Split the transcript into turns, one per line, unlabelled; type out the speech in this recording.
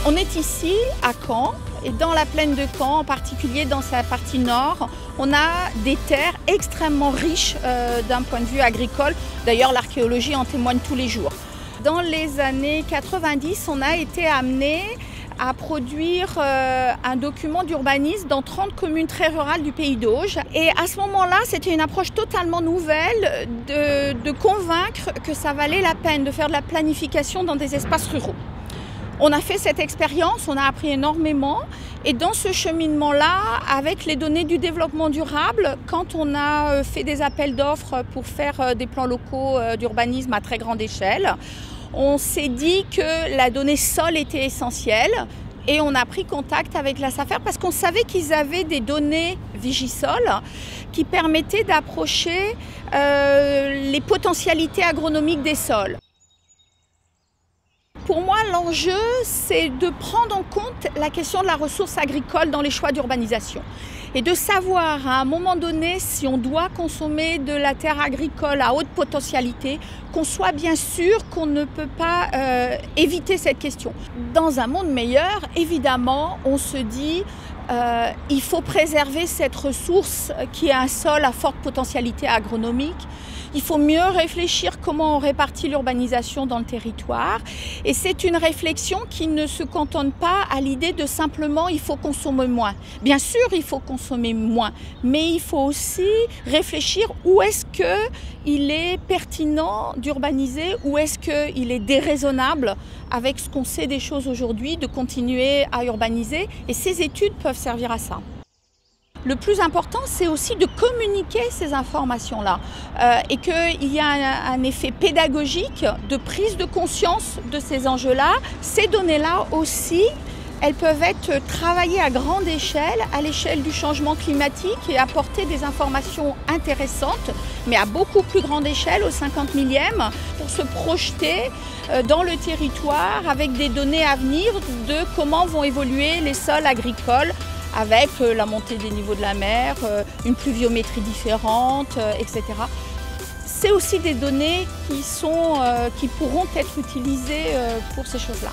On est ici à Caen et dans la plaine de Caen, en particulier dans sa partie nord, on a des terres extrêmement riches d'un point de vue agricole. D'ailleurs, l'archéologie en témoigne tous les jours. Dans les années 90, on a été amené à produire un document d'urbanisme dans 30 communes très rurales du pays d'Auge. Et à ce moment-là, c'était une approche totalement nouvelle de convaincre que ça valait la peine de faire de la planification dans des espaces ruraux. On a fait cette expérience, on a appris énormément et dans ce cheminement-là, avec les données du développement durable, quand on a fait des appels d'offres pour faire des plans locaux d'urbanisme à très grande échelle, on s'est dit que la donnée sol était essentielle et on a pris contact avec la SAFER parce qu'on savait qu'ils avaient des données Vigisol qui permettaient d'approcher les potentialités agronomiques des sols. Pour moi, l'enjeu, c'est de prendre en compte la question de la ressource agricole dans les choix d'urbanisation et de savoir à un moment donné si on doit consommer de la terre agricole à haute potentialité, qu'on soit bien sûr qu'on ne peut pas éviter cette question. Dans un monde meilleur, évidemment, on se dit il faut préserver cette ressource qui est un sol à forte potentialité agronomique. Il faut mieux réfléchir comment on répartit l'urbanisation dans le territoire. Et c'est une réflexion qui ne se cantonne pas à l'idée de simplement il faut consommer moins. Bien sûr, il faut consommer moins, mais il faut aussi réfléchir où est-ce qu'il est pertinent d'urbaniser, où est-ce qu'il est déraisonnable avec ce qu'on sait des choses aujourd'hui de continuer à urbaniser. Et ces études peuvent servir à ça. Le plus important, c'est aussi de communiquer ces informations-là et qu'il y a un effet pédagogique de prise de conscience de ces enjeux-là. Ces données-là aussi, elles peuvent être travaillées à grande échelle, à l'échelle du changement climatique et apporter des informations intéressantes, mais à beaucoup plus grande échelle, au 50 millième, pour se projeter dans le territoire avec des données à venir de comment vont évoluer les sols agricoles avec la montée des niveaux de la mer, une pluviométrie différente, etc. C'est aussi des données qui pourront être utilisées pour ces choses-là.